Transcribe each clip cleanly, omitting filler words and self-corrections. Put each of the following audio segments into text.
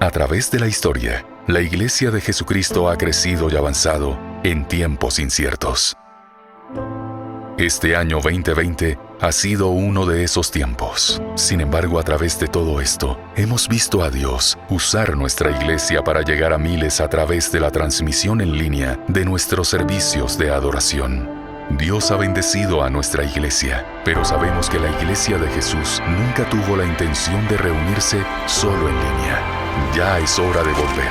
A través de la historia, la Iglesia de Jesucristo ha crecido y avanzado en tiempos inciertos. Este año 2020 ha sido uno de esos tiempos. Sin embargo, a través de todo esto, hemos visto a Dios usar nuestra iglesia para llegar a miles a través de la transmisión en línea de nuestros servicios de adoración. Dios ha bendecido a nuestra iglesia, pero sabemos que la Iglesia de Jesús nunca tuvo la intención de reunirse solo en línea. Ya es hora de volver.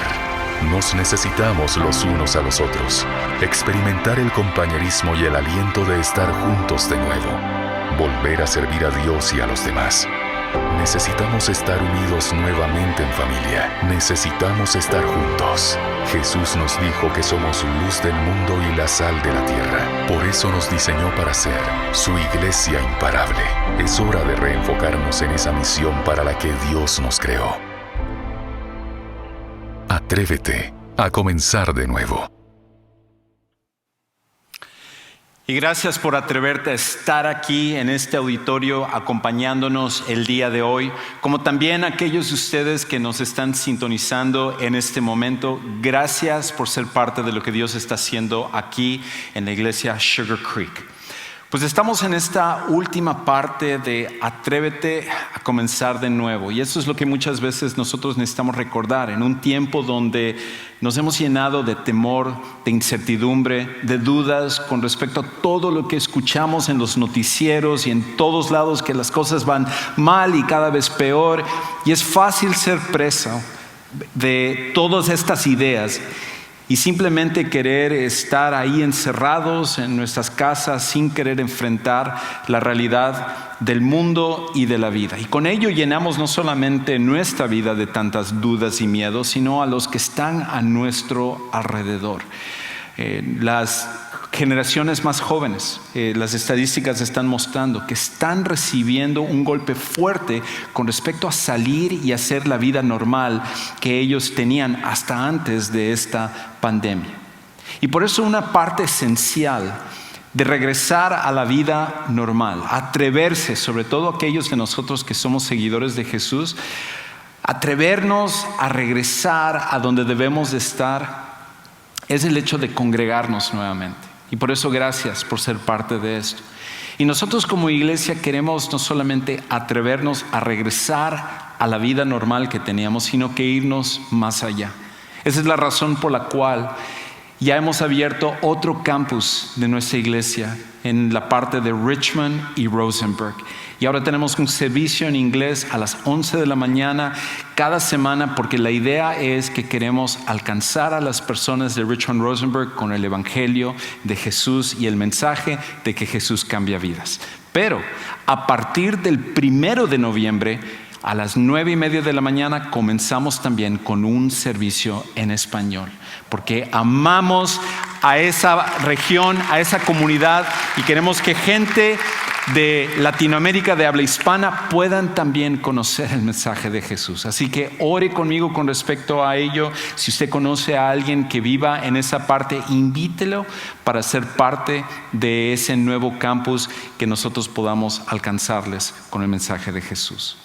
Nos necesitamos los unos a los otros, experimentar el compañerismo y el aliento de estar juntos de nuevo, volver a servir a Dios y a los demás. Necesitamos estar unidos nuevamente en familia. Necesitamos estar juntos. Jesús nos dijo que somos luz del mundo y la sal de la tierra. Por eso nos diseñó para ser su iglesia imparable. Es hora de reenfocarnos en esa misión para la que Dios nos creó. Atrévete a comenzar de nuevo. Y gracias por atreverte a estar aquí en este auditorio acompañándonos el día de hoy, como también aquellos de ustedes que nos están sintonizando en este momento. Gracias por ser parte de lo que Dios está haciendo aquí en la iglesia Sugar Creek. Pues estamos en esta última parte de Atrévete a comenzar de nuevo. Y eso es lo que muchas veces nosotros necesitamos recordar en un tiempo donde nos hemos llenado de temor, de incertidumbre, de dudas con respecto a todo lo que escuchamos en los noticieros y en todos lados, que las cosas van mal y cada vez peor. Y es fácil ser presa de todas estas ideas y simplemente querer estar ahí encerrados en nuestras casas sin querer enfrentar la realidad del mundo y de la vida. Y con ello llenamos no solamente nuestra vida de tantas dudas y miedos, sino a los que están a nuestro alrededor. Las generaciones más jóvenes, las estadísticas están mostrando que están recibiendo un golpe fuerte con respecto a salir y hacer la vida normal que ellos tenían hasta antes de esta pandemia. Y por eso una parte esencial de regresar a la vida normal, atreverse, sobre todo aquellos de nosotros que somos seguidores de Jesús, atrevernos a regresar a donde debemos de estar, es el hecho de congregarnos nuevamente. Y por eso gracias por ser parte de esto. Y nosotros como iglesia queremos no solamente atrevernos a regresar a la vida normal que teníamos, sino que irnos más allá. Esa es la razón por la cual ya hemos abierto otro campus de nuestra iglesia en la parte de Richmond y Rosenberg. Y ahora tenemos un servicio en inglés a las 11 de la mañana cada semana, porque la idea es que queremos alcanzar a las personas de Richmond Rosenberg con el evangelio de Jesús y el mensaje de que Jesús cambia vidas. Pero a partir del 1 de noviembre, a las 9:30 de la mañana, comenzamos también con un servicio en español, porque amamos a esa región, a esa comunidad, y queremos que gente de Latinoamérica de habla hispana puedan también conocer el mensaje de Jesús. Así que ore conmigo con respecto a ello. Si usted conoce a alguien que viva en esa parte, invítelo para ser parte de ese nuevo campus que nosotros podamos alcanzarles con el mensaje de Jesús.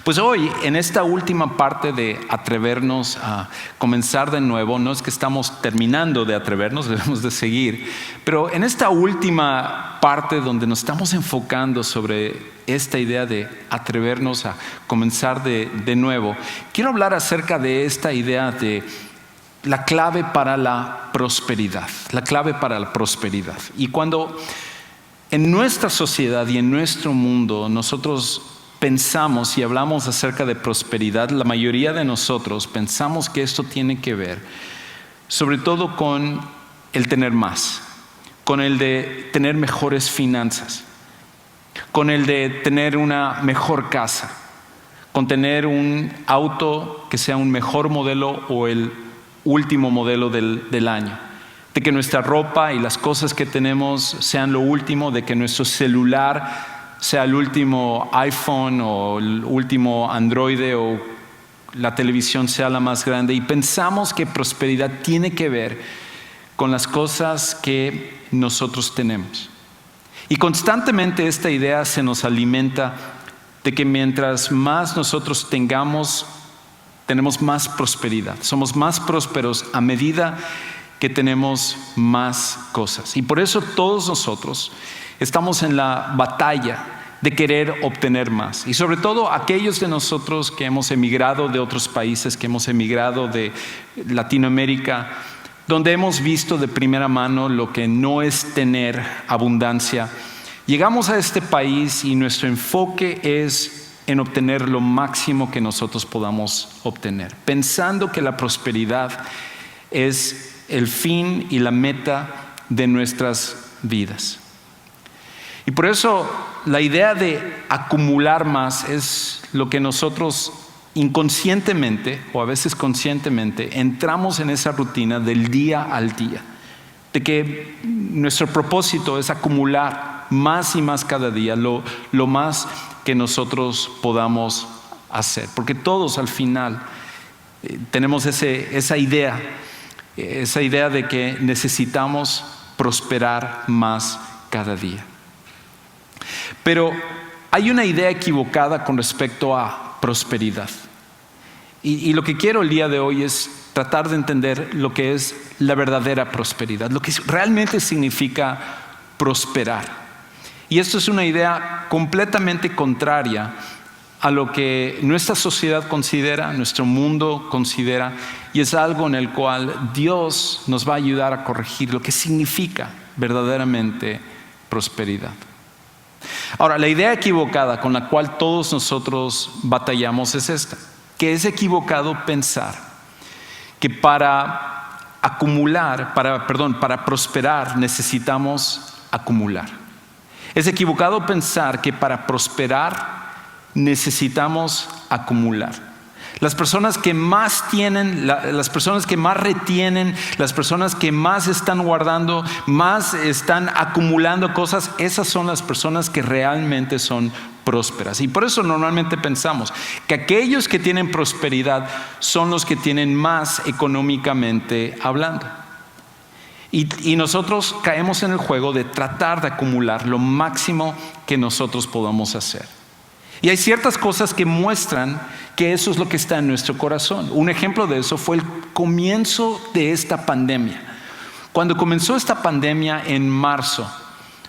Pues hoy, en esta última parte de atrevernos a comenzar de nuevo, no es que estamos terminando de atrevernos, debemos de seguir, pero en esta última parte donde nos estamos enfocando sobre esta idea de atrevernos a comenzar de nuevo, quiero hablar acerca de esta idea de la clave para la prosperidad, la clave para la prosperidad. Y cuando en nuestra sociedad y en nuestro mundo nosotros pensamos y hablamos acerca de prosperidad, la mayoría de nosotros pensamos que esto tiene que ver sobre todo con el tener más, con el de tener mejores finanzas, con el de tener una mejor casa, con tener un auto que sea un mejor modelo o el último modelo del año, de que nuestra ropa y las cosas que tenemos sean lo último, de que nuestro celular sea el último iPhone o el último Android o la televisión sea la más grande. Y pensamos que prosperidad tiene que ver con las cosas que nosotros tenemos. Y constantemente esta idea se nos alimenta de que mientras más nosotros tengamos tenemos más prosperidad. Somos más prósperos a medida que tenemos más cosas. Y por eso todos nosotros estamos en la batalla de querer obtener más. Y sobre todo aquellos de nosotros que hemos emigrado de otros países, que hemos emigrado de Latinoamérica, donde hemos visto de primera mano lo que no es tener abundancia. Llegamos a este país y nuestro enfoque es en obtener lo máximo que nosotros podamos obtener, pensando que la prosperidad es el fin y la meta de nuestras vidas. Y por eso la idea de acumular más es lo que nosotros inconscientemente o a veces conscientemente entramos en esa rutina del día al día, de que nuestro propósito es acumular más y más cada día, lo más que nosotros podamos hacer, porque todos al final tenemos esa idea de que necesitamos prosperar más cada día. Pero hay una idea equivocada con respecto a prosperidad. Y lo que quiero el día de hoy es tratar de entender lo que es la verdadera prosperidad, lo que realmente significa prosperar. Y esto es una idea completamente contraria a lo que nuestra sociedad considera, nuestro mundo considera, y es algo en el cual Dios nos va a ayudar a corregir lo que significa verdaderamente prosperidad. Ahora, la idea equivocada con la cual todos nosotros batallamos es esta, que es equivocado pensar que para prosperar necesitamos acumular. Es equivocado pensar que para prosperar necesitamos acumular. Las personas que más tienen, las personas que más retienen, las personas que más están guardando, más están acumulando cosas, esas son las personas que realmente son prósperas. Y por eso normalmente pensamos que aquellos que tienen prosperidad son los que tienen más económicamente hablando. Y nosotros caemos en el juego de tratar de acumular lo máximo que nosotros podamos hacer. Y hay ciertas cosas que muestran que eso es lo que está en nuestro corazón. Un ejemplo de eso fue el comienzo de esta pandemia. Cuando comenzó esta pandemia en marzo,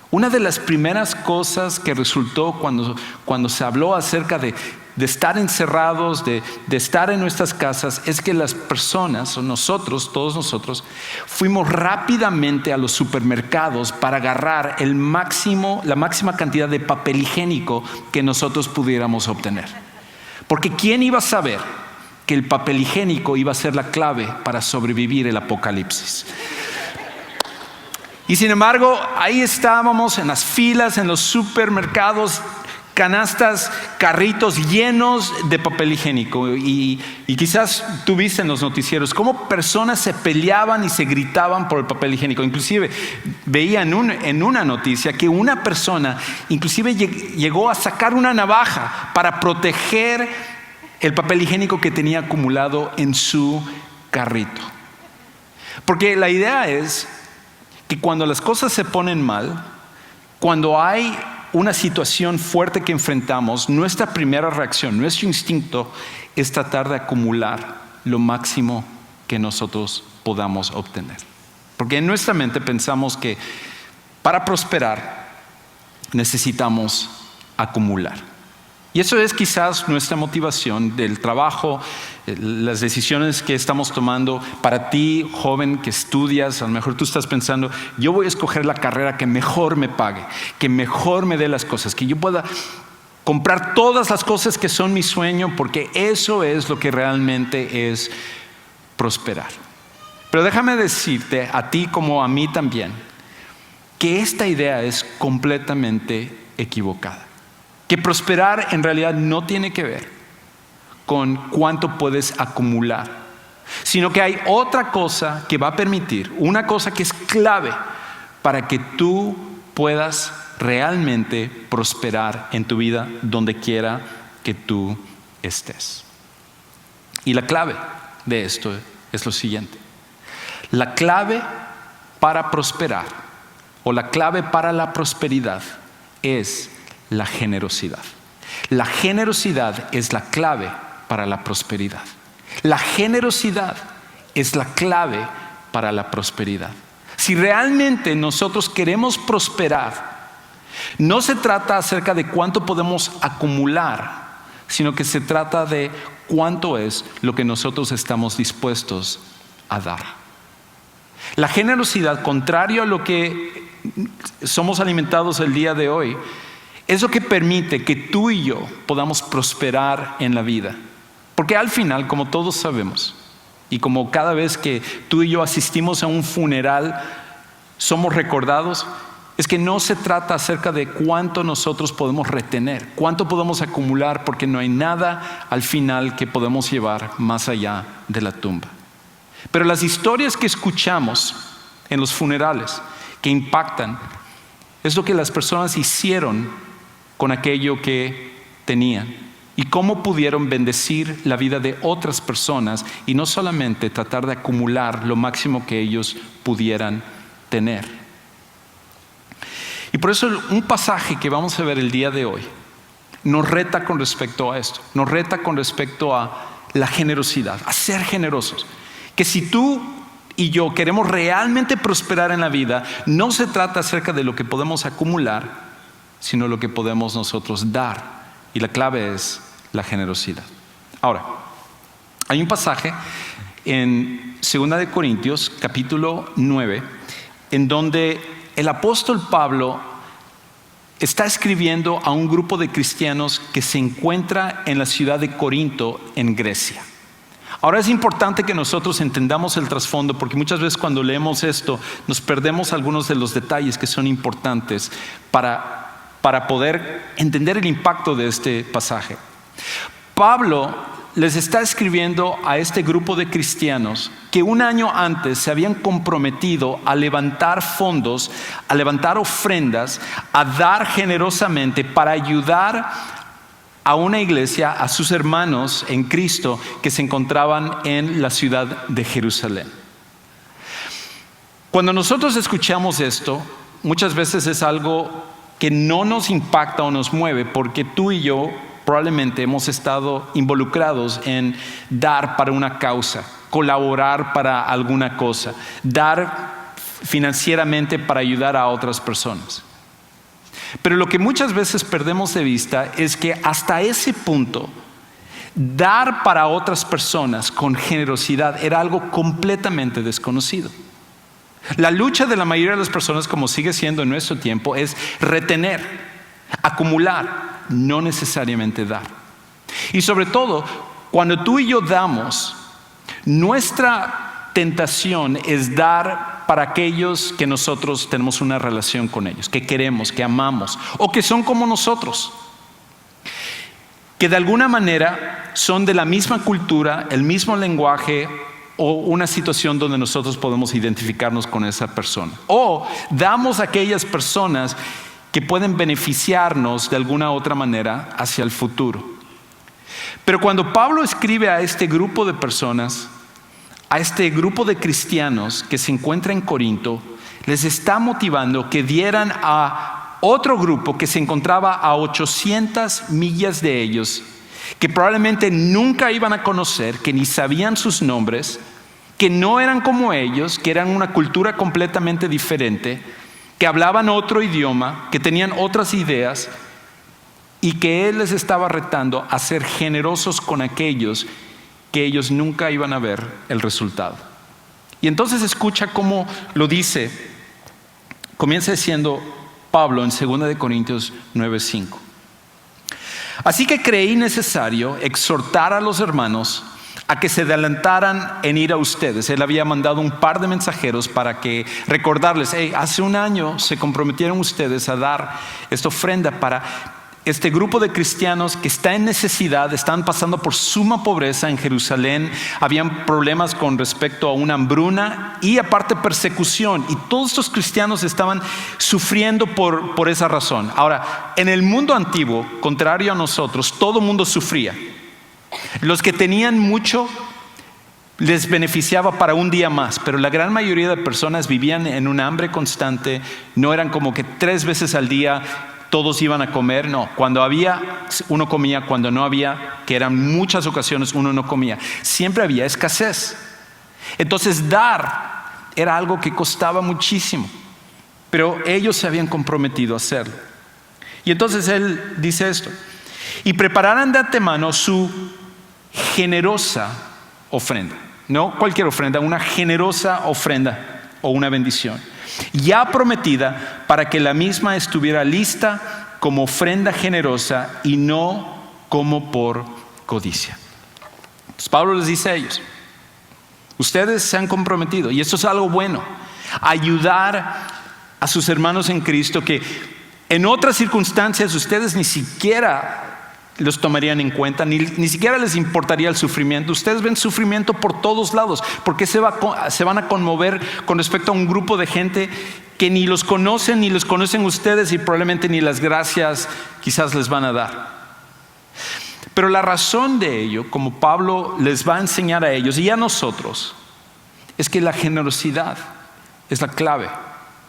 una de las primeras cosas que resultó cuando se habló acerca de estar encerrados, de estar en nuestras casas, es que las personas, o nosotros, todos nosotros, fuimos rápidamente a los supermercados para agarrar la máxima cantidad de papel higiénico que nosotros pudiéramos obtener. Porque ¿quién iba a saber que el papel higiénico iba a ser la clave para sobrevivir el apocalipsis? Y sin embargo, ahí estábamos en las filas, en los supermercados, canastas, carritos llenos de papel higiénico. Y quizás tú viste en los noticieros cómo personas se peleaban y se gritaban por el papel higiénico. Inclusive veía en una noticia que una persona inclusive llegó a sacar una navaja para proteger el papel higiénico que tenía acumulado en su carrito. Porque la idea es que cuando las cosas se ponen mal, cuando hay una situación fuerte que enfrentamos, nuestra primera reacción, nuestro instinto es tratar de acumular lo máximo que nosotros podamos obtener. Porque en nuestra mente pensamos que para prosperar necesitamos acumular. Y eso es quizás nuestra motivación del trabajo, las decisiones que estamos tomando. Para ti, joven que estudias, a lo mejor tú estás pensando, yo voy a escoger la carrera que mejor me pague, que mejor me dé las cosas, que yo pueda comprar todas las cosas que son mi sueño, porque eso es lo que realmente es prosperar. Pero déjame decirte, a ti como a mí también, que esta idea es completamente equivocada. Que prosperar en realidad no tiene que ver con cuánto puedes acumular, sino que hay otra cosa que va a permitir, una cosa que es clave para que tú puedas realmente prosperar en tu vida donde quiera que tú estés. Y la clave de esto es lo siguiente. La clave para prosperar o la clave para la prosperidad es la generosidad. La generosidad es la clave para la prosperidad. La generosidad es la clave para la prosperidad. Si realmente nosotros queremos prosperar, no se trata acerca de cuánto podemos acumular, sino que se trata de cuánto es lo que nosotros estamos dispuestos a dar. La generosidad, contrario a lo que somos alimentados el día de hoy, es lo que permite que tú y yo podamos prosperar en la vida. Porque al final, como todos sabemos, y como cada vez que tú y yo asistimos a un funeral, somos recordados, es que no se trata acerca de cuánto nosotros podemos retener, cuánto podemos acumular, porque no hay nada al final que podemos llevar más allá de la tumba. Pero las historias que escuchamos en los funerales, que impactan, es lo que las personas hicieron con aquello que tenían y cómo pudieron bendecir la vida de otras personas y no solamente tratar de acumular lo máximo que ellos pudieran tener. Y por eso un pasaje que vamos a ver el día de hoy nos reta con respecto a esto, nos reta con respecto a la generosidad, a ser generosos. Que si tú y yo queremos realmente prosperar en la vida, no se trata acerca de lo que podemos acumular, sino lo que podemos nosotros dar. Y la clave es la generosidad. Ahora, hay un pasaje en 2 de Corintios, capítulo 9, en donde el apóstol Pablo está escribiendo a un grupo de cristianos que se encuentra en la ciudad de Corinto, en Grecia. Ahora es importante que nosotros entendamos el trasfondo, porque muchas veces cuando leemos esto nos perdemos algunos de los detalles que son importantes para poder entender el impacto de este pasaje. Pablo les está escribiendo a este grupo de cristianos que un año antes se habían comprometido a levantar fondos, a levantar ofrendas, a dar generosamente para ayudar a una iglesia, a sus hermanos en Cristo que se encontraban en la ciudad de Jerusalén. Cuando nosotros escuchamos esto, muchas veces es algo que no nos impacta o nos mueve, porque tú y yo probablemente hemos estado involucrados en dar para una causa, colaborar para alguna cosa, dar financieramente para ayudar a otras personas. Pero lo que muchas veces perdemos de vista es que hasta ese punto, dar para otras personas con generosidad era algo completamente desconocido. La lucha de la mayoría de las personas, como sigue siendo en nuestro tiempo, es retener, acumular, no necesariamente dar. Y sobre todo, cuando tú y yo damos, nuestra tentación es dar para aquellos que nosotros tenemos una relación con ellos, que queremos, que amamos, o que son como nosotros, que de alguna manera son de la misma cultura, el mismo lenguaje, o una situación donde nosotros podemos identificarnos con esa persona. O damos a aquellas personas que pueden beneficiarnos de alguna otra manera hacia el futuro. Pero cuando Pablo escribe a este grupo de personas, a este grupo de cristianos que se encuentra en Corinto, les está motivando que dieran a otro grupo que se encontraba a 800 millas de ellos, que probablemente nunca iban a conocer, que ni sabían sus nombres, que no eran como ellos, que eran una cultura completamente diferente, que hablaban otro idioma, que tenían otras ideas, y que él les estaba retando a ser generosos con aquellos que ellos nunca iban a ver el resultado. Y entonces escucha cómo lo dice, comienza diciendo Pablo en 2 de Corintios 9:5. Así que creí necesario exhortar a los hermanos a que se adelantaran en ir a ustedes. Él había mandado un par de mensajeros para que recordarles, hace un año se comprometieron ustedes a dar esta ofrenda para este grupo de cristianos que está en necesidad, están pasando por suma pobreza en Jerusalén, habían problemas con respecto a una hambruna y aparte persecución, y todos estos cristianos estaban sufriendo por esa razón. Ahora, en el mundo antiguo, contrario a nosotros, todo mundo sufría. Los que tenían mucho les beneficiaba para un día más, pero la gran mayoría de personas vivían en un hambre constante, no eran como que 3 veces al día todos iban a comer. No, cuando había, uno comía, cuando no había, que eran muchas ocasiones, uno no comía. Siempre había escasez. Entonces dar era algo que costaba muchísimo, pero ellos se habían comprometido a hacerlo. Y entonces él dice esto: y prepararán de antemano su generosa ofrenda. No cualquier ofrenda, una generosa ofrenda o una bendición, ya prometida, para que la misma estuviera lista como ofrenda generosa y no como por codicia. Entonces Pablo les dice a ellos: ustedes se han comprometido, y esto es algo bueno, ayudar a sus hermanos en Cristo que en otras circunstancias ustedes ni siquiera los tomarían en cuenta, ni siquiera les importaría el sufrimiento. Ustedes ven sufrimiento por todos lados, porque se van a conmover con respecto a un grupo de gente que ni los conocen, ni los conocen ustedes, y probablemente ni las gracias quizás les van a dar. Pero la razón de ello, como Pablo les va a enseñar a ellos y a nosotros, es que la generosidad es la clave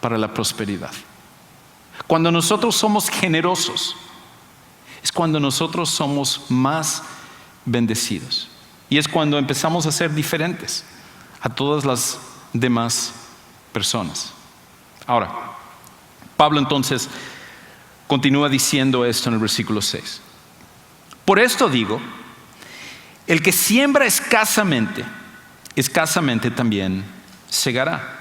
para la prosperidad. Cuando nosotros somos generosos, es cuando nosotros somos más bendecidos. Y es cuando empezamos a ser diferentes a todas las demás personas. Ahora, Pablo entonces continúa diciendo esto en el versículo 6. Por esto digo, el que siembra escasamente, escasamente también segará.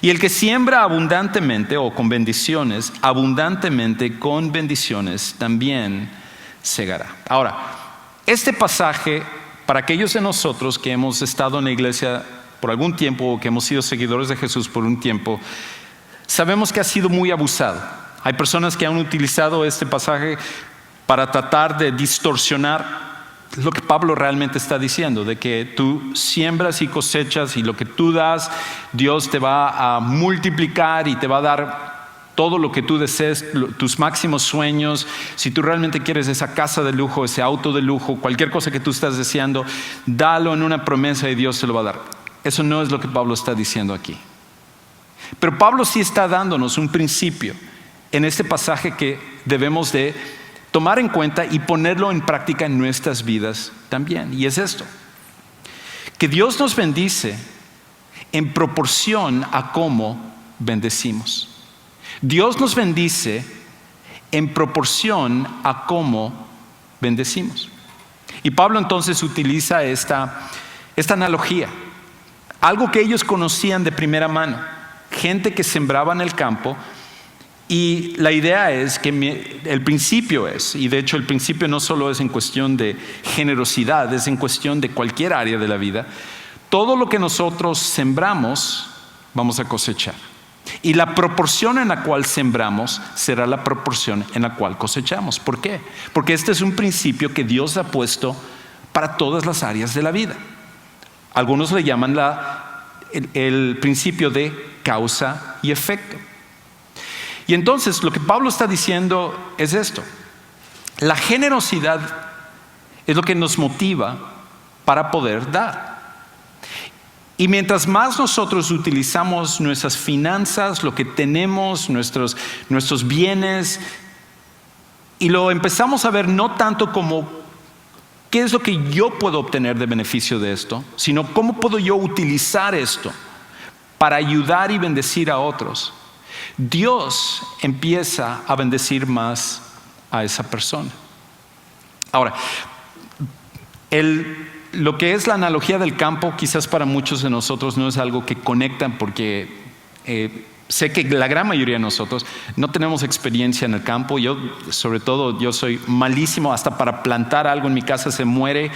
Y el que siembra abundantemente o con bendiciones, abundantemente con bendiciones también segará. Ahora, este pasaje, para aquellos de nosotros que hemos estado en la iglesia por algún tiempo o que hemos sido seguidores de Jesús por un tiempo, sabemos que ha sido muy abusado. Hay personas que han utilizado este pasaje para tratar de distorsionar lo que Pablo realmente está diciendo, de que tú siembras y cosechas, y lo que tú das, Dios te va a multiplicar y te va a dar todo lo que tú desees, tus máximos sueños. Si tú realmente quieres esa casa de lujo, ese auto de lujo, cualquier cosa que tú estás deseando, dalo en una promesa y Dios te lo va a dar. Eso no es lo que Pablo está diciendo aquí. Pero Pablo sí está dándonos un principio en este pasaje que debemos de tomar en cuenta y ponerlo en práctica en nuestras vidas también. Y es esto: que Dios nos bendice en proporción a cómo bendecimos. Dios nos bendice en proporción a cómo bendecimos. Y Pablo entonces utiliza esta analogía, algo que ellos conocían de primera mano, gente que sembraba en el campo. Y la idea es que el principio es, y de hecho el principio no solo es en cuestión de generosidad, es en cuestión de cualquier área de la vida. Todo lo que nosotros sembramos, vamos a cosechar. Y la proporción en la cual sembramos será la proporción en la cual cosechamos. ¿Por qué? Porque este es un principio que Dios ha puesto para todas las áreas de la vida. Algunos le llaman el principio de causa y efecto. Y entonces lo que Pablo está diciendo es esto: la generosidad es lo que nos motiva para poder dar. Y mientras más nosotros utilizamos nuestras finanzas, lo que tenemos, nuestros bienes, y lo empezamos a ver no tanto como qué es lo que yo puedo obtener de beneficio de esto, sino cómo puedo yo utilizar esto para ayudar y bendecir a otros, Dios empieza a bendecir más a esa persona. Ahora, lo que es la analogía del campo, quizás para muchos de nosotros no es algo que conectan, porque sé que la gran mayoría de nosotros no tenemos experiencia en el campo. Yo, sobre todo, yo soy malísimo, hasta para plantar algo en mi casa se muere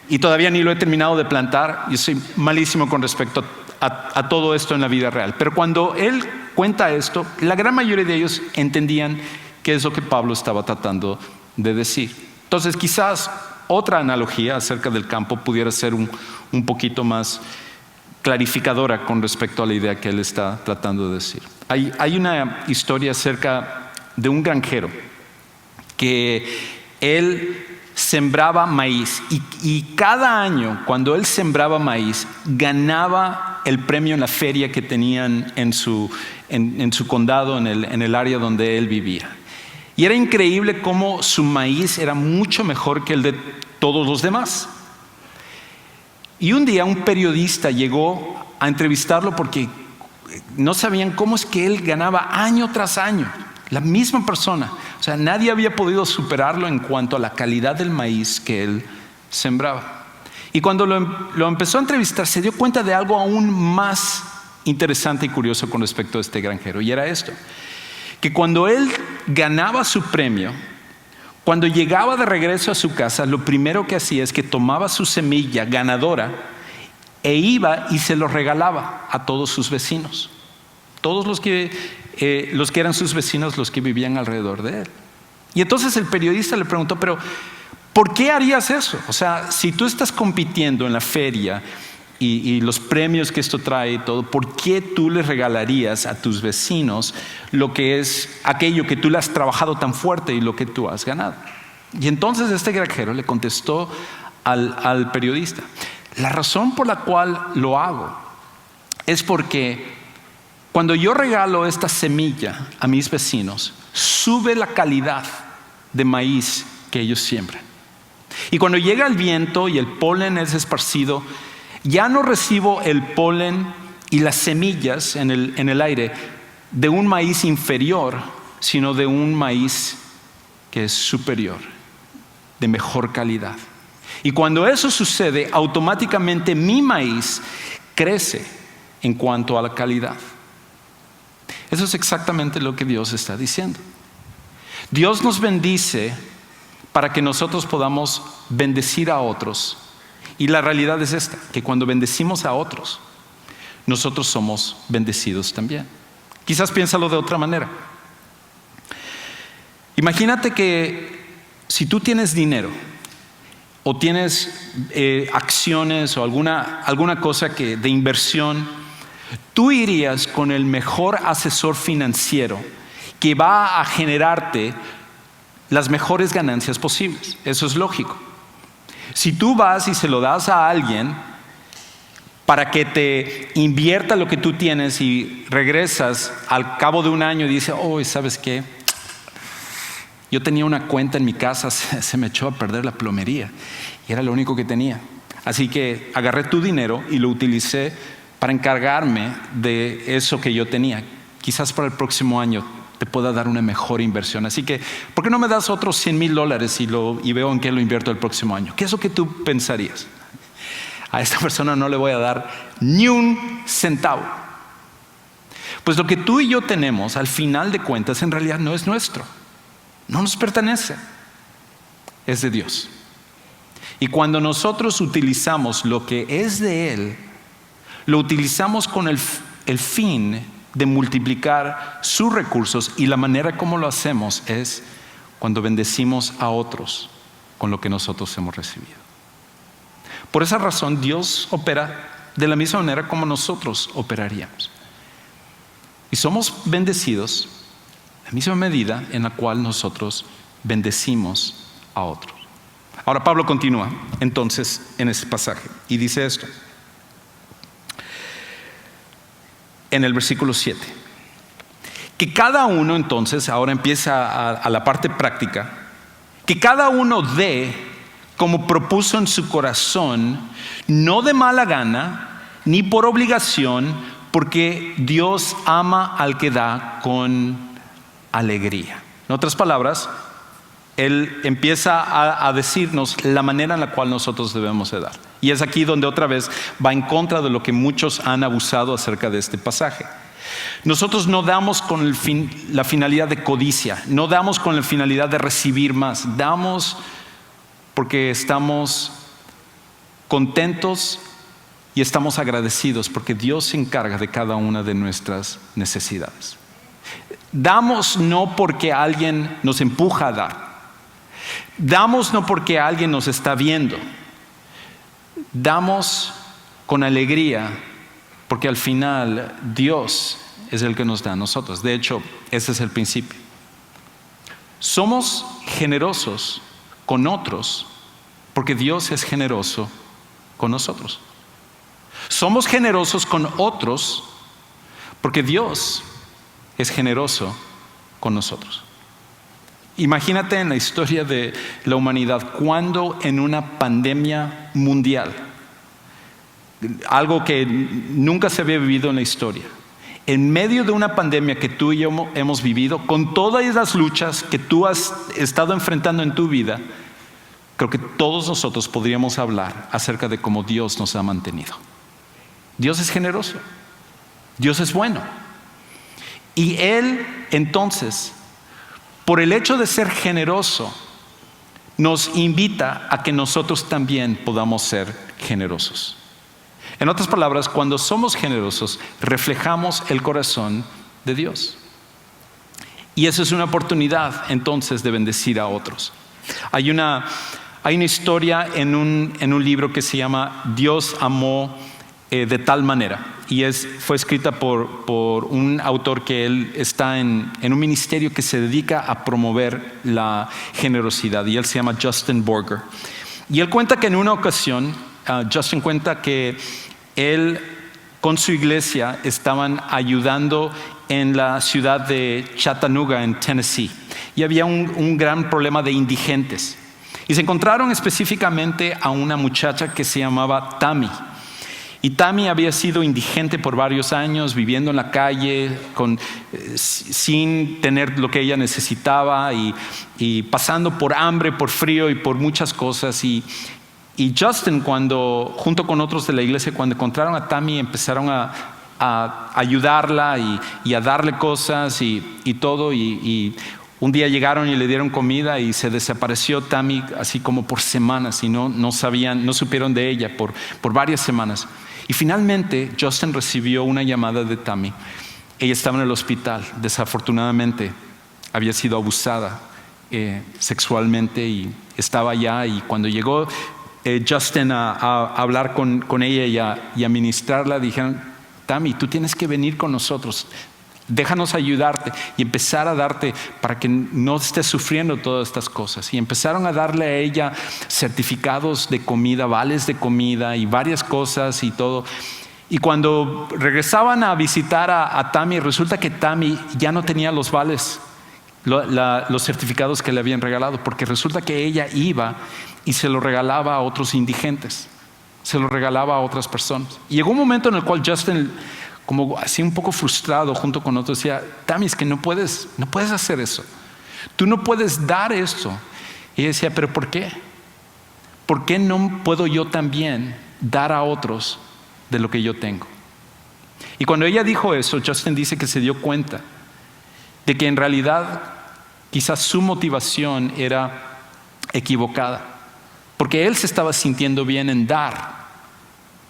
y todavía ni lo he terminado de plantar. Yo soy malísimo con respecto a todo esto en la vida real. Pero cuando él cuenta esto, la gran mayoría de ellos entendían qué es lo que Pablo estaba tratando de decir. Entonces quizás otra analogía acerca del campo pudiera ser un poquito más clarificadora con respecto a la idea que él está tratando de decir. Hay una historia acerca de un granjero que él sembraba maíz, y cada año cuando él sembraba maíz ganaba el premio en la feria que tenían en su condado, en el área donde él vivía. Y era increíble cómo su maíz era mucho mejor que el de todos los demás. Y un día un periodista llegó a entrevistarlo porque no sabían cómo es que él ganaba año tras año. La misma persona. O sea, nadie había podido superarlo en cuanto a la calidad del maíz que él sembraba. Y cuando lo empezó a entrevistar, se dio cuenta de algo aún más interesante y curioso con respecto a este granjero. Y era esto: que cuando él ganaba su premio, cuando llegaba de regreso a su casa, lo primero que hacía es que tomaba su semilla ganadora e iba y se lo regalaba a todos sus vecinos. Todos los que eran sus vecinos, los que vivían alrededor de él. Y entonces el periodista le preguntó, pero ¿por qué harías eso? O sea, si tú estás compitiendo en la feria y los premios que esto trae y todo, ¿por qué tú le regalarías a tus vecinos lo que es aquello que tú le has trabajado tan fuerte y lo que tú has ganado? Y entonces este granjero le contestó al periodista: la razón por la cual lo hago es porque cuando yo regalo esta semilla a mis vecinos, sube la calidad de maíz que ellos siembran. Y cuando llega el viento y el polen es esparcido, ya no recibo el polen y las semillas en el aire de un maíz inferior, sino de un maíz que es superior, de mejor calidad. Y cuando eso sucede, automáticamente mi maíz crece en cuanto a la calidad. Eso es exactamente lo que Dios está diciendo. Dios nos bendice para que nosotros podamos bendecir a otros. Y la realidad es esta, que cuando bendecimos a otros, nosotros somos bendecidos también. Quizás piénsalo de otra manera. Imagínate que si tú tienes dinero o tienes acciones o alguna cosa de inversión, tú irías con el mejor asesor financiero que va a generarte las mejores ganancias posibles. Eso es lógico. Si tú vas y se lo das a alguien para que te invierta lo que tú tienes y regresas al cabo de un año y dices, oh, ¿sabes qué? Yo tenía una cuenta en mi casa, se me echó a perder la plomería y era lo único que tenía. Así que agarré tu dinero y lo utilicé para encargarme de eso que yo tenía. Quizás para el próximo año te pueda dar una mejor inversión. Así que, ¿por qué no me das otros $100,000 y veo en qué lo invierto el próximo año? ¿Qué es lo que tú pensarías? A esta persona no le voy a dar ni un centavo. Pues lo que tú y yo tenemos, al final de cuentas, en realidad no es nuestro. No nos pertenece. Es de Dios. Y cuando nosotros utilizamos lo que es de Él, lo utilizamos con el fin de multiplicar sus recursos, y la manera como lo hacemos es cuando bendecimos a otros con lo que nosotros hemos recibido. Por esa razón Dios opera de la misma manera como nosotros operaríamos. Y somos bendecidos en la misma medida en la cual nosotros bendecimos a otros. Ahora Pablo continúa entonces en ese pasaje y dice esto. En el versículo 7, que cada uno entonces, ahora empieza a la parte práctica, que cada uno dé como propuso en su corazón, no de mala gana, ni por obligación, porque Dios ama al que da con alegría. En otras palabras, Él empieza a decirnos la manera en la cual nosotros debemos de dar. Y es aquí donde otra vez va en contra de lo que muchos han abusado acerca de este pasaje. Nosotros no damos con la finalidad de codicia, no damos con la finalidad de recibir más, damos porque estamos contentos y estamos agradecidos porque Dios se encarga de cada una de nuestras necesidades. Damos no porque alguien nos empuja a dar. Damos no porque alguien nos está viendo. Damos con alegría porque al final Dios es el que nos da a nosotros. De hecho, ese es el principio. Somos generosos con otros porque Dios es generoso con nosotros. Somos generosos con otros porque Dios es generoso con nosotros. Imagínate en la historia de la humanidad, cuando en una pandemia mundial, algo que nunca se había vivido en la historia, en medio de una pandemia que tú y yo hemos vivido, con todas las luchas que tú has estado enfrentando en tu vida, creo que todos nosotros podríamos hablar acerca de cómo Dios nos ha mantenido. Dios es generoso, Dios es bueno. Y Él, entonces, por el hecho de ser generoso, nos invita a que nosotros también podamos ser generosos. En otras palabras, cuando somos generosos, reflejamos el corazón de Dios. Y eso es una oportunidad, entonces, de bendecir a otros. Hay una historia en un libro que se llama Dios amó de tal manera. Y fue escrita por un autor que él está en un ministerio que se dedica a promover la generosidad. Y él se llama Justin Borger. Y él cuenta que en una ocasión, Justin cuenta que él con su iglesia estaban ayudando en la ciudad de Chattanooga, en Tennessee. Y había un gran problema de indigentes. Y se encontraron específicamente a una muchacha que se llamaba Tammy. Y Tammy había sido indigente por varios años, viviendo en la calle, sin tener lo que ella necesitaba y pasando por hambre, por frío y por muchas cosas. Y Justin, junto con otros de la iglesia, cuando encontraron a Tammy, empezaron a ayudarla y a darle cosas y todo. Y un día llegaron y le dieron comida y se desapareció Tammy así como por semanas y no supieron de ella por varias semanas. Y finalmente Justin recibió una llamada de Tammy. Ella estaba en el hospital, desafortunadamente había sido abusada sexualmente y estaba allá. Y cuando llegó Justin a hablar con ella y a ministrarla, dijeron: Tammy, tú tienes que venir con nosotros, déjanos ayudarte y empezar a darte para que no estés sufriendo todas estas cosas. Y empezaron a darle a ella certificados de comida, vales de comida y varias cosas y todo. Y cuando regresaban a visitar a Tammy, resulta que Tammy ya no tenía los vales, los certificados que le habían regalado, porque resulta que ella iba y se lo regalaba a otros indigentes, se lo regalaba a otras personas. Y llegó un momento en el cual Justin, como así un poco frustrado junto con otros, decía: Tammy, es que no puedes hacer eso, tú no puedes dar esto. Y ella decía: ¿pero por qué? ¿Por qué no puedo yo también dar a otros de lo que yo tengo? Y cuando ella dijo eso, Justin dice que se dio cuenta de que en realidad quizás su motivación era equivocada, porque él se estaba sintiendo bien en dar,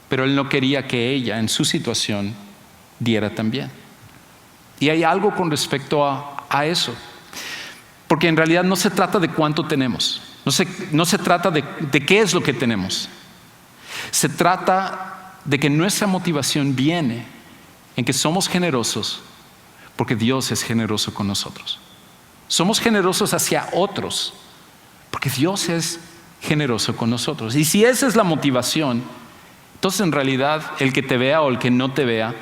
pero él no quería que ella en su situación diera también. Y hay algo con respecto a eso, porque en realidad no se trata de cuánto tenemos, no se trata de qué es lo que tenemos. Se trata de que nuestra motivación viene en que somos generosos porque Dios es generoso con nosotros. Somos generosos hacia otros porque Dios es generoso con nosotros. Y si esa es la motivación, entonces en realidad el que te vea o el que no te vea,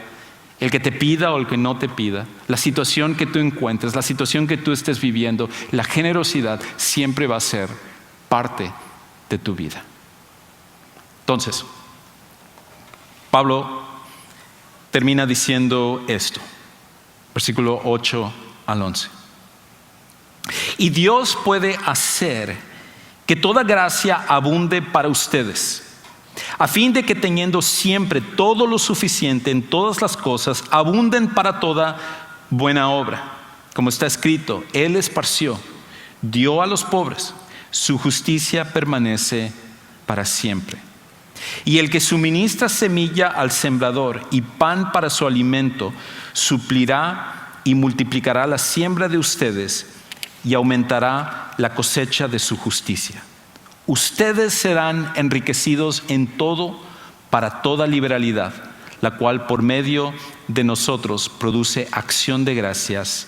el que te pida o el que no te pida, la situación que tú encuentres, la situación que tú estés viviendo, la generosidad siempre va a ser parte de tu vida. Entonces, Pablo termina diciendo esto, versículo 8 al 11. Y Dios puede hacer que toda gracia abunde para ustedes, a fin de que teniendo siempre todo lo suficiente en todas las cosas, abunden para toda buena obra. Como está escrito: Él esparció, dio a los pobres, su justicia permanece para siempre. Y el que suministra semilla al sembrador y pan para su alimento, suplirá y multiplicará la siembra de ustedes y aumentará la cosecha de su justicia. Ustedes serán enriquecidos en todo para toda liberalidad, la cual por medio de nosotros produce acción de gracias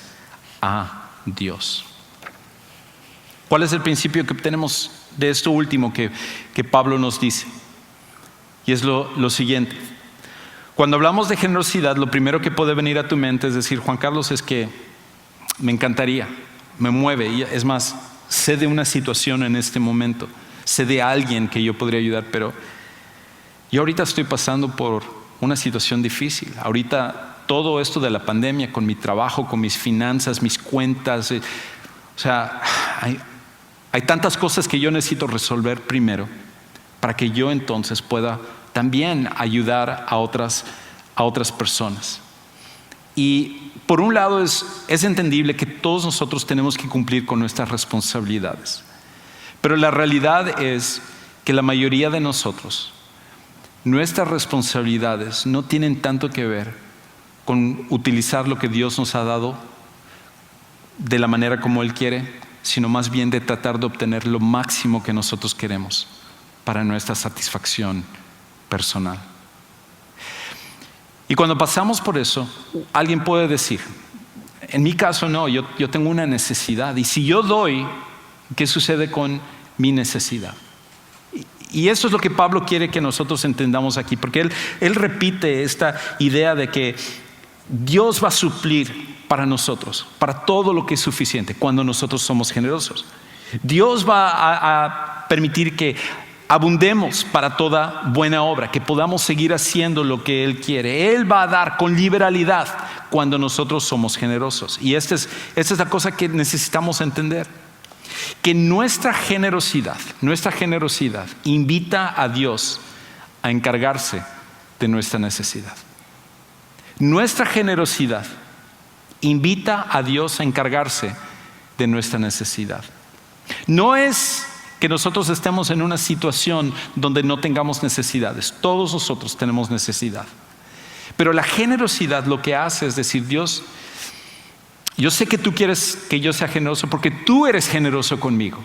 a Dios. ¿Cuál es el principio que obtenemos de esto último que Pablo nos dice? Y es lo siguiente. Cuando hablamos de generosidad, lo primero que puede venir a tu mente es decir: Juan Carlos, es que me encantaría, me mueve. Y es más, sé de una situación en este momento, sé de alguien que yo podría ayudar, pero yo ahorita estoy pasando por una situación difícil. Ahorita todo esto de la pandemia, con mi trabajo, con mis finanzas, mis cuentas, o sea, hay tantas cosas que yo necesito resolver primero para que yo entonces pueda también ayudar a otras personas. Y por un lado es entendible que todos nosotros tenemos que cumplir con nuestras responsabilidades, pero la realidad es que la mayoría de nosotros, nuestras responsabilidades no tienen tanto que ver con utilizar lo que Dios nos ha dado de la manera como Él quiere, sino más bien de tratar de obtener lo máximo que nosotros queremos para nuestra satisfacción personal. Y cuando pasamos por eso, alguien puede decir, en mi caso no, yo tengo una necesidad, y si yo doy, ¿qué sucede con mi necesidad? Y eso es lo que Pablo quiere que nosotros entendamos aquí, porque él repite esta idea de que Dios va a suplir para nosotros, para todo lo que es suficiente, cuando nosotros somos generosos. Dios va a permitir que abundemos para toda buena obra, que podamos seguir haciendo lo que Él quiere. Él va a dar con liberalidad cuando nosotros somos generosos. Y esta es la cosa que necesitamos entender. Que nuestra generosidad invita a Dios a encargarse de nuestra necesidad. Nuestra generosidad invita a Dios a encargarse de nuestra necesidad. No es que nosotros estemos en una situación donde no tengamos necesidades. Todos nosotros tenemos necesidad. Pero la generosidad lo que hace es decir, Dios, yo sé que tú quieres que yo sea generoso porque tú eres generoso conmigo.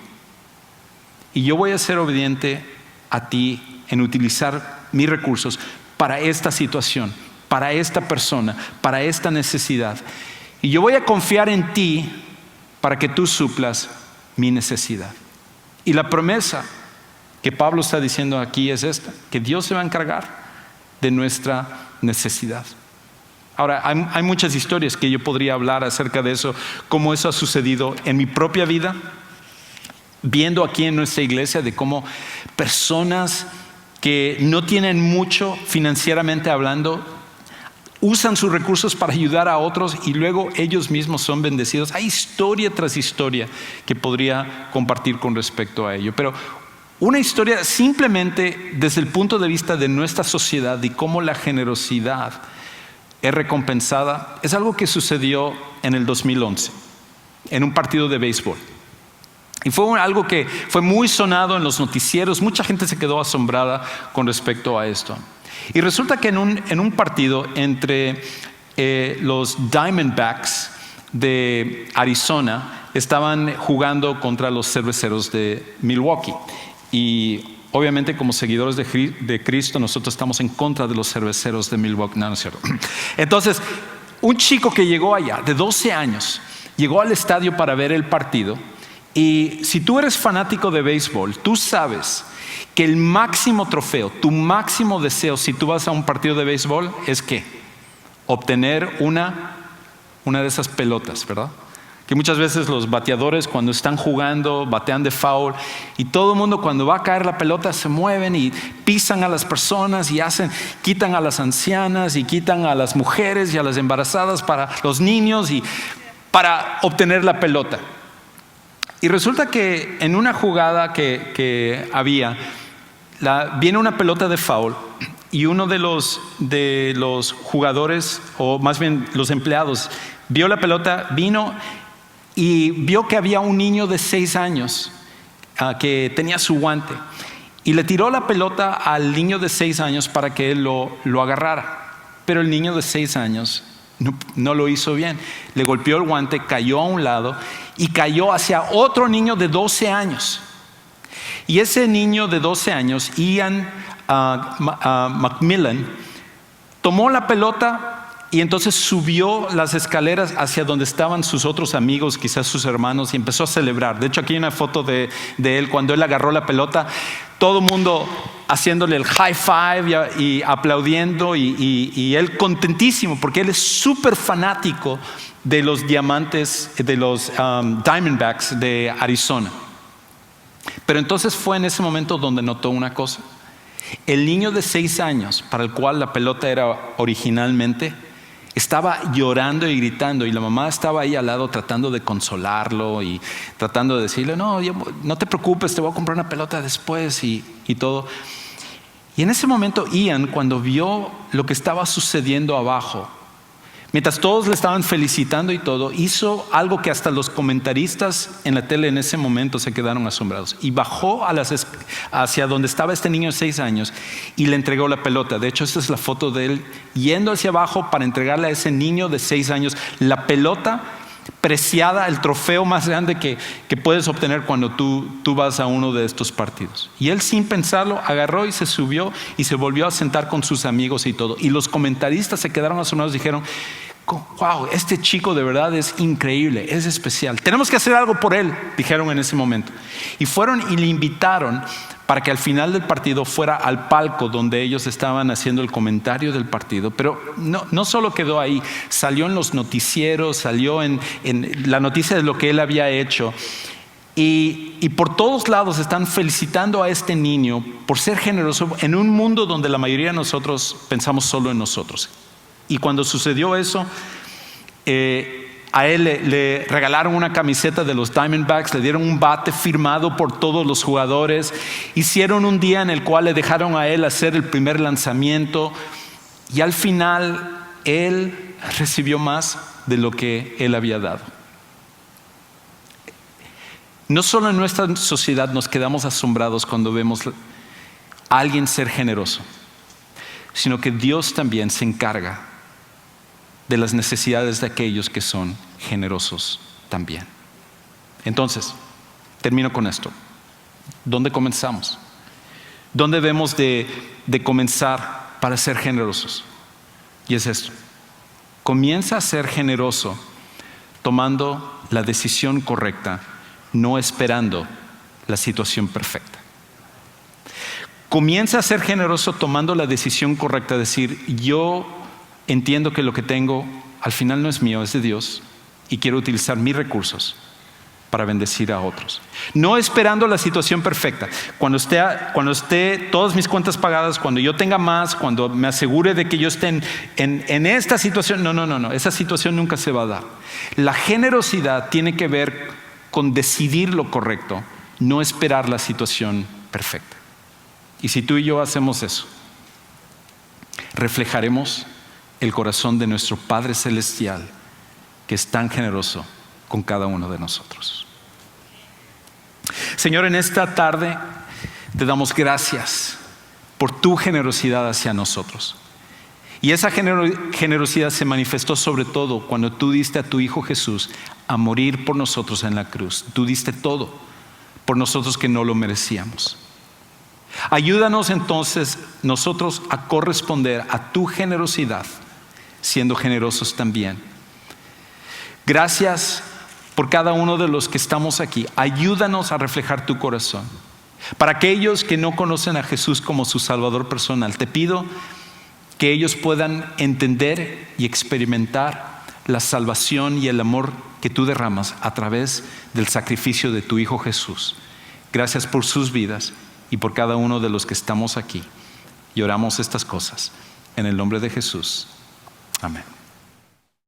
Y yo voy a ser obediente a ti en utilizar mis recursos para esta situación, para esta persona, para esta necesidad. Y yo voy a confiar en ti para que tú suplas mi necesidad. Y la promesa que Pablo está diciendo aquí es esta, que Dios se va a encargar de nuestra necesidad. Ahora, hay muchas historias que yo podría hablar acerca de eso, cómo eso ha sucedido en mi propia vida, viendo aquí en nuestra iglesia de cómo personas que no tienen mucho financieramente hablando, usan sus recursos para ayudar a otros y luego ellos mismos son bendecidos. Hay historia tras historia que podría compartir con respecto a ello, pero una historia simplemente desde el punto de vista de nuestra sociedad y cómo la generosidad es recompensada, es algo que sucedió en el 2011 en un partido de béisbol. Y fue algo que fue muy sonado en los noticieros, mucha gente se quedó asombrada con respecto a esto. Y resulta que en un partido entre los Diamondbacks de Arizona estaban jugando contra los Cerveceros de Milwaukee. Y obviamente como seguidores de Cristo nosotros estamos en contra de los Cerveceros de Milwaukee. No es cierto. Entonces, un chico que llegó allá de 12 años, llegó al estadio para ver el partido. Y si tú eres fanático de béisbol, tú sabes que el máximo trofeo, tu máximo deseo si tú vas a un partido de béisbol es ¿qué? Obtener una de esas pelotas, ¿verdad? Que muchas veces los bateadores cuando están jugando batean de foul y todo el mundo cuando va a caer la pelota se mueven y pisan a las personas y quitan a las ancianas y quitan a las mujeres y a las embarazadas para los niños y para obtener la pelota. Y resulta que en una jugada que había, viene una pelota de foul y uno de los jugadores, o más bien los empleados, vio la pelota, vino y vio que había un niño de 6 años que tenía su guante y le tiró la pelota al niño de 6 años para que él lo agarrara. Pero el niño de 6 años no lo hizo bien. Le golpeó el guante, cayó a un lado y cayó hacia otro niño de 12 años. Y ese niño de 12 años, Ian Macmillan, tomó la pelota y entonces subió las escaleras hacia donde estaban sus otros amigos, quizás sus hermanos, y empezó a celebrar. De hecho, aquí hay una foto de él cuando él agarró la pelota. todo el mundo haciéndole el high five y aplaudiendo y él contentísimo porque él es súper fanático de los diamantes, de los Diamondbacks de Arizona. Pero entonces fue en ese momento donde notó una cosa. El niño de 6 años, para el cual la pelota era originalmente, estaba llorando y gritando, y la mamá estaba ahí al lado tratando de consolarlo y tratando de decirle, no te preocupes, te voy a comprar una pelota después y todo. Y en ese momento Ian, cuando vio lo que estaba sucediendo abajo, mientras todos le estaban felicitando y todo, hizo algo que hasta los comentaristas en la tele en ese momento se quedaron asombrados. Y bajó hacia donde estaba este niño de 6 años y le entregó la pelota. De hecho, esta es la foto de él yendo hacia abajo para entregarle a ese niño de 6 años la pelota preciada, el trofeo más grande que puedes obtener cuando tú vas a uno de estos partidos. Y él, sin pensarlo, agarró y se subió y se volvió a sentar con sus amigos y todo. Y los comentaristas se quedaron asombrados y dijeron, wow, este chico de verdad es increíble, es especial. Tenemos que hacer algo por él, dijeron en ese momento. Y fueron y le invitaron para que al final del partido fuera al palco donde ellos estaban haciendo el comentario del partido. Pero no solo quedó ahí, salió en los noticieros, salió en la noticia de lo que él había hecho. Y por todos lados están felicitando a este niño por ser generoso en un mundo donde la mayoría de nosotros pensamos solo en nosotros. Y cuando sucedió eso, a él le regalaron una camiseta de los Diamondbacks, le dieron un bate firmado por todos los jugadores, hicieron un día en el cual le dejaron a él hacer el primer lanzamiento y al final él recibió más de lo que él había dado. No solo en nuestra sociedad nos quedamos asombrados cuando vemos a alguien ser generoso, sino que Dios también se encarga de las necesidades de aquellos que son generosos también. Entonces, termino con esto. ¿Dónde comenzamos? ¿Dónde debemos de comenzar para ser generosos? Y es esto. Comienza a ser generoso tomando la decisión correcta, no esperando la situación perfecta. Comienza a ser generoso tomando la decisión correcta, decir, yo entiendo que lo que tengo al final no es mío, es de Dios y quiero utilizar mis recursos para bendecir a otros. No esperando la situación perfecta. Cuando esté todas mis cuentas pagadas, cuando yo tenga más, cuando me asegure de que yo esté en esta situación. No. Esa situación nunca se va a dar. La generosidad tiene que ver con decidir lo correcto, no esperar la situación perfecta. Y si tú y yo hacemos eso, reflejaremos el corazón de nuestro Padre Celestial, que es tan generoso con cada uno de nosotros. Señor, en esta tarde te damos gracias por tu generosidad hacia nosotros. Y esa generosidad se manifestó sobre todo cuando tú diste a tu Hijo Jesús a morir por nosotros en la cruz. Tú diste todo por nosotros que no lo merecíamos. Ayúdanos entonces nosotros a corresponder a tu generosidad, siendo generosos también. Gracias por cada uno de los que estamos aquí. Ayúdanos a reflejar tu corazón. Para aquellos que no conocen a Jesús como su Salvador personal, te pido que ellos puedan entender y experimentar la salvación y el amor que tú derramas a través del sacrificio de tu Hijo Jesús. Gracias por sus vidas y por cada uno de los que estamos aquí. Y oramos estas cosas en el nombre de Jesús. Amén.